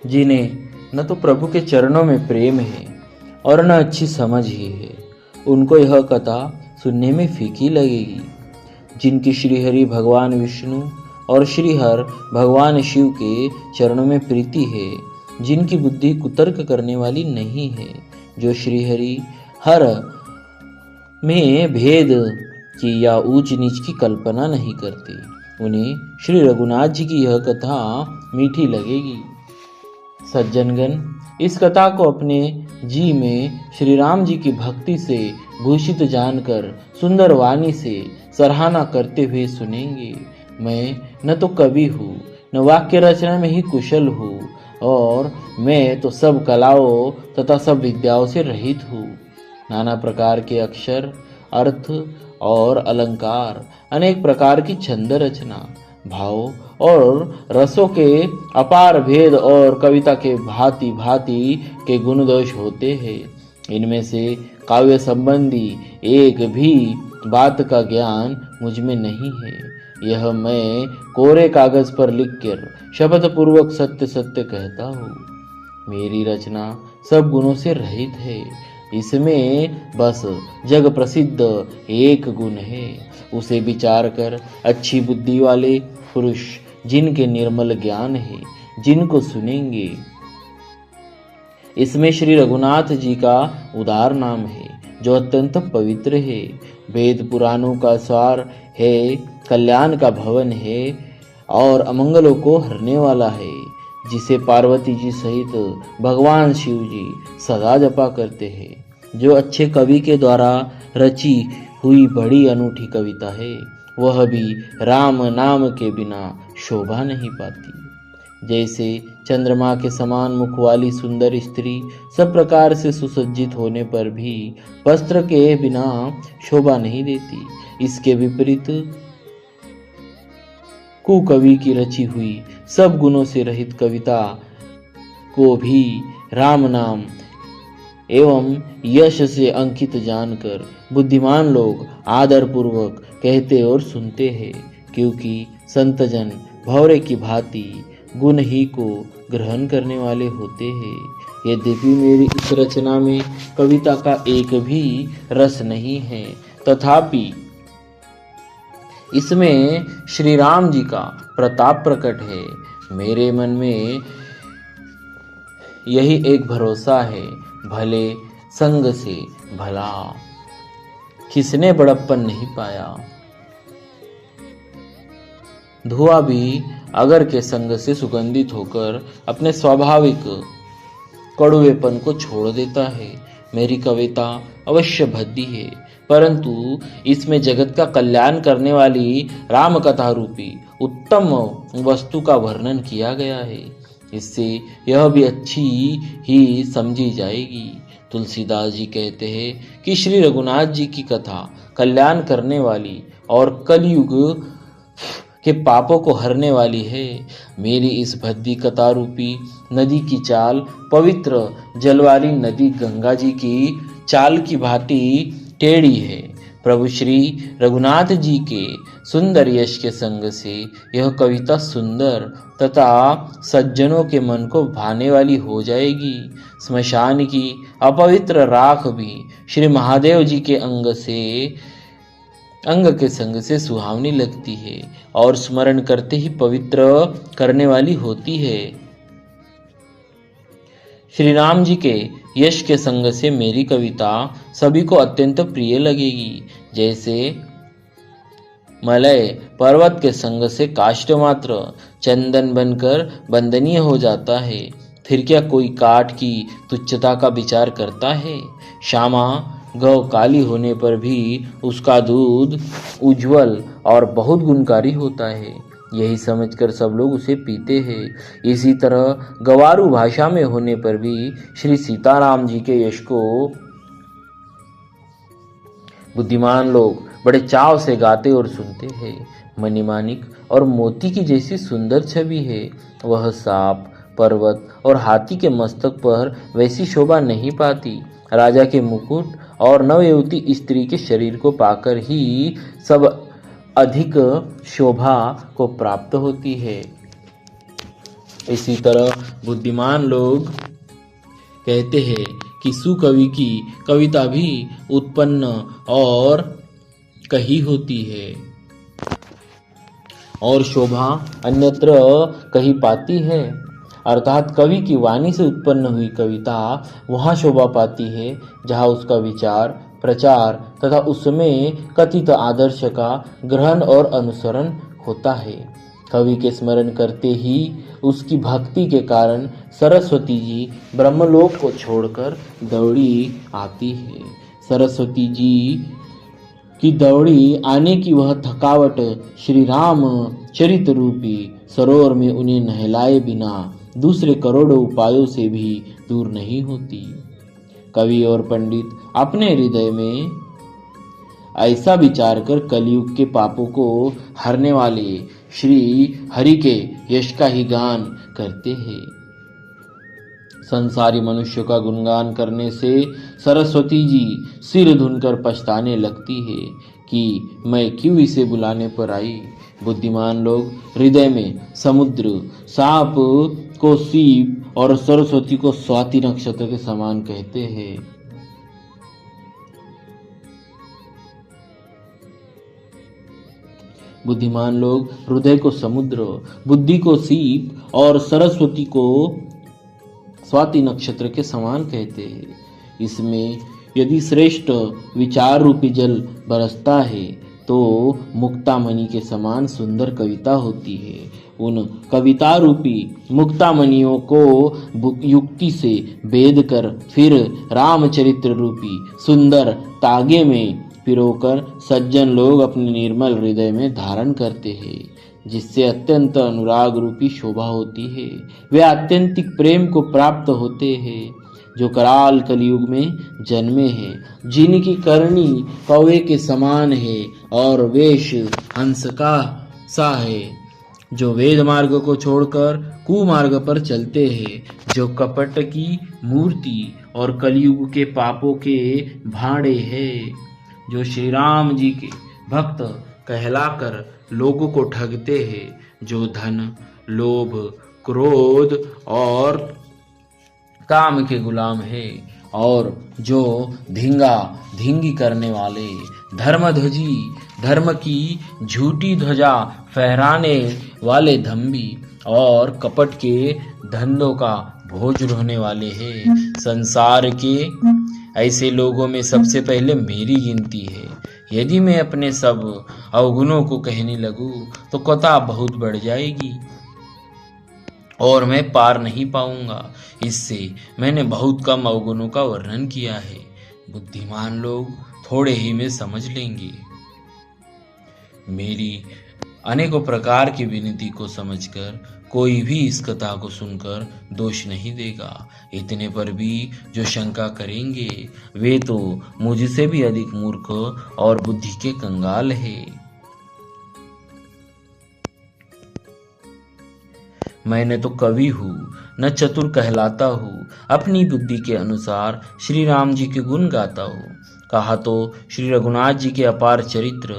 जिन्हें न तो प्रभु के चरणों में प्रेम है और न अच्छी समझ ही है, उनको यह कथा सुनने में फीकी लगेगी। जिनकी श्रीहरि भगवान विष्णु और श्रीहर भगवान शिव के चरणों में प्रीति है, जिनकी बुद्धि कुतर्क करने वाली नहीं है, जो श्रीहरि हर में भेद की या ऊंच नीच की कल्पना नहीं करते, उन्हें श्री रघुनाथ जी की यह कथा मीठी लगेगी। सज्जनगण, इस कथा को अपने जी में श्री राम जी की भक्ति से भूषित जानकर सुंदर वाणी से सराहना करते हुए सुनेंगे। मैं न तो कवि हूँ, न वाक्य रचना में ही कुशल हूँ, और मैं तो सब कलाओं तथा सब विद्याओं से रहित हूँ। नाना प्रकार के अक्षर, अर्थ और अलंकार, अनेक प्रकार की छंद रचना, भाव और रसों के अपार भेद और कविता के भांति भांति के गुण दोष होते हैं। इनमें से काव्य संबंधी एक भी बात का ज्ञान मुझ में नहीं है। यह मैं कोरे कागज पर लिखकर शपथ पूर्वक सत्य सत्य कहता हूँ। मेरी रचना सब गुणों से रहित है। इसमें बस जग प्रसिद्ध एक गुण है। उसे विचार कर अच्छी बुद्धि वाले पुरुष, जिनके निर्मल ज्ञान है, जिनको सुनेंगे। इसमें श्री रघुनाथ जी का उदार नाम है, जो अत्यंत पवित्र है, वेद पुराणों का सार है, कल्याण का भवन है और अमंगलों को हरने वाला है, जिसे पार्वती जी सहित भगवान शिव जी सदा जपा करते हैं। जो अच्छे कवि के द्वारा रची हुई बड़ी अनूठी कविता है, वह भी राम नाम के बिना शोभा नहीं पाती। जैसे चंद्रमा के समान मुख वाली सुंदर स्त्री सब प्रकार से सुसज्जित होने पर भी वस्त्र के बिना शोभा नहीं देती, इसके विपरीत कुकवि की रची हुई सब गुणों से रहित कविता को भी राम नाम एवं यश से अंकित जानकर बुद्धिमान लोग आदर पूर्वक कहते और सुनते हैं, क्योंकि संतजन भौरे की भांति गुण ही को ग्रहण करने वाले होते हैं। यद्यपि मेरी इस रचना में कविता का एक भी रस नहीं है, तथापि इसमें श्री राम जी का प्रताप प्रकट है। मेरे मन में यही एक भरोसा है, भले संग से भला किसने बड़प्पन नहीं पाया। धुआं भी अगर के संग से सुगंधित होकर अपने स्वाभाविक कड़वेपन को छोड़ देता है। मेरी कविता अवश्य भद्दी है, परंतु इसमें जगत का कल्याण करने वाली राम कथा रूपी उत्तम वस्तु का वर्णन किया गया है। इससे यह भी अच्छी ही समझी जाएगी। तुलसीदास जी कहते हैं कि श्री रघुनाथ जी की कथा कल्याण करने वाली और कलयुग के पापों को हरने वाली है। मेरी इस भद्दी कथा रूपी नदी की चाल पवित्र जलवाली नदी गंगा जी की चाल की भांति टेढ़ी है। प्रभु श्री रघुनाथ जी के सुंदर यश के संग से यह कविता सुंदर तथा सज्जनों के मन को भाने वाली हो जाएगी। स्मशान की अपवित्र राख भी श्री महादेव जी के अंग के संग से सुहावनी लगती है और स्मरण करते ही पवित्र करने वाली होती है। श्री राम जी के यश के संग से मेरी कविता सभी को अत्यंत प्रिय लगेगी। जैसे मलय पर्वत के संग से काष्ठ मात्र चंदन बनकर वंदनीय हो जाता है, फिर क्या कोई काठ की तुच्छता का विचार करता है। श्यामा गौ काली होने पर भी उसका दूध उज्जवल और बहुत गुणकारी होता है, यही समझकर सब लोग उसे पीते हैं। इसी तरह गवारू भाषा में होने पर भी श्री सीताराम जी के यश को बुद्धिमान लोग बड़े चाव से गाते और सुनते हैं। मणिमाणिक और मोती की जैसी सुंदर छवि है, वह सांप, पर्वत और हाथी के मस्तक पर वैसी शोभा नहीं पाती। राजा के मुकुट और नवयुवती स्त्री के शरीर को पाकर ही सब अधिक शोभा को प्राप्त होती है। इसी तरह बुद्धिमान लोग कहते हैं कि सुकवि की कविता भी उत्पन्न और कही होती है और शोभा अन्यत्र कहीं पाती है। अर्थात कवि की वाणी से उत्पन्न हुई कविता वहाँ शोभा पाती है जहाँ उसका विचार, प्रचार तथा उसमें कथित आदर्श का ग्रहण और अनुसरण होता है। कवि के स्मरण करते ही उसकी भक्ति के कारण सरस्वती जी ब्रह्मलोक को छोड़कर दौड़ी आती है। सरस्वती जी की दौड़ी आने की वह थकावट श्री राम चरित रूपी सरोवर में उन्हें नहलाए बिना दूसरे करोड़ों उपायों से भी दूर नहीं होती। कवि और पंडित अपने हृदय में ऐसा विचार कर कलयुग के पापों को हरने वाले श्री हरि के यश का ही गान करते हैं। संसारी मनुष्य का गुणगान करने से सरस्वती जी सिर धुनकर पछताने लगती है कि मैं क्यों इसे बुलाने पर आई। बुद्धिमान लोग हृदय में समुद्र, सांप को सीप और सरस्वती को स्वाति नक्षत्र के समान कहते हैं। बुद्धिमान लोग हृदय को समुद्र, बुद्धि को सीप और सरस्वती को स्वाति नक्षत्र के समान कहते हैं। इसमें यदि श्रेष्ठ विचार रूपी जल बरसता है तो मुक्तामणि के समान सुंदर कविता होती है। उन कविता रूपी मुक्तामणियों को युक्ति से भेद कर फिर रामचरित्र रूपी सुंदर तागे में पिरोकर सज्जन लोग अपने निर्मल हृदय में धारण करते हैं, जिससे अत्यंत अनुराग रूपी शोभा होती है। वे आत्यंतिक प्रेम को प्राप्त होते हैं जो कराल कलयुग में जन्मे हैं, जिनकी करनी कौवे के समान है और वेश हंस का सा है, जो वेद मार्ग को छोड़कर कुमार्ग पर चलते हैं, जो कपट की मूर्ति और कलयुग के पापों के भाड़े हैं, जो श्री राम जी के भक्त कहलाकर लोगों को ठगते हैं, जो धन, लोभ, क्रोध और काम के गुलाम है और जो धींगा धींगी करने वाले, धर्मध्वजी, धर्म की झूठी ध्वजा फहराने वाले धम्बी और कपट के धंधों का भोज होने वाले हैं। संसार के ऐसे लोगों में सबसे पहले मेरी गिनती है। यदि मैं अपने सब अवगुणों को कहने लगूं तो कथा बहुत बढ़ जाएगी और मैं पार नहीं पाऊंगा। इससे मैंने बहुत कम अवगुणों का वर्णन किया है। बुद्धिमान लोग थोड़े ही में समझ लेंगे। मेरी अनेकों प्रकार की विनती को समझकर कोई भी इस कथा को सुनकर दोष नहीं देगा। इतने पर भी जो शंका करेंगे वे तो मुझसे भी अधिक मूर्ख और बुद्धि के कंगाल है। मैंने तो कवि हूँ, न चतुर कहलाता हूँ। अपनी बुद्धि के अनुसार श्री राम जी के गुण गाता हूँ। कहा तो श्री रघुनाथ जी के अपार चरित्र,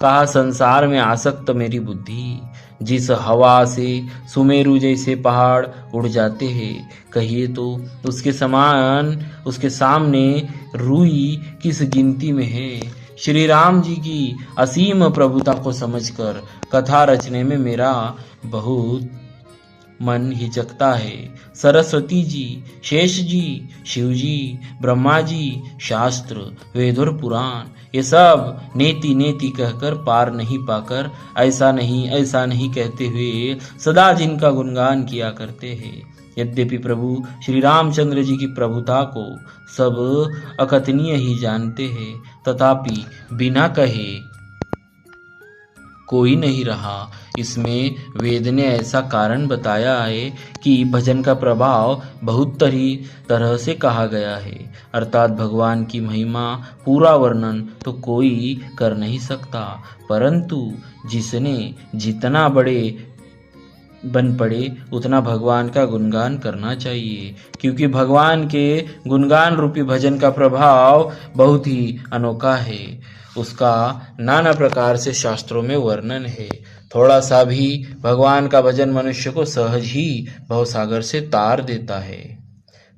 कहा संसार में आसक्त मेरी बुद्धि। जिस हवा से सुमेरु जैसे पहाड़ उड़ जाते हैं, कहिए तो उसके सामने रुई किस गिनती में है। श्री राम जी की असीम प्रभुता को समझकर कथा रचने में मेरा बहुत मन हिचकता है। सरस्वती जी, शेष जी, शिव जी, ब्रह्मा जी, शास्त्र, वेद और पुराण ये सब नेति नेति कहकर पार नहीं पाकर ऐसा नहीं कहते हुए सदा जिनका गुणगान किया करते हैं। यद्यपि प्रभु श्री रामचंद्र जी की प्रभुता को सब अकथनीय ही जानते हैं, तथापि बिना कहे कोई नहीं रहा। इसमें वेद ने ऐसा कारण बताया है कि भजन का प्रभाव बहुत तरह से कहा गया है, अर्थात भगवान की महिमा पूरा वर्णन तो कोई कर नहीं सकता, परंतु जिसने जितना बड़े बन पड़े उतना भगवान का गुणगान करना चाहिए, क्योंकि भगवान के गुणगान रूपी भजन का प्रभाव बहुत ही अनोखा है। उसका नाना प्रकार से शास्त्रों में वर्णन है। थोड़ा सा भी भगवान का भजन मनुष्य को सहज ही भवसागर से तार देता है।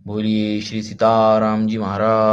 बोलिए श्री सीताराम जी महाराज।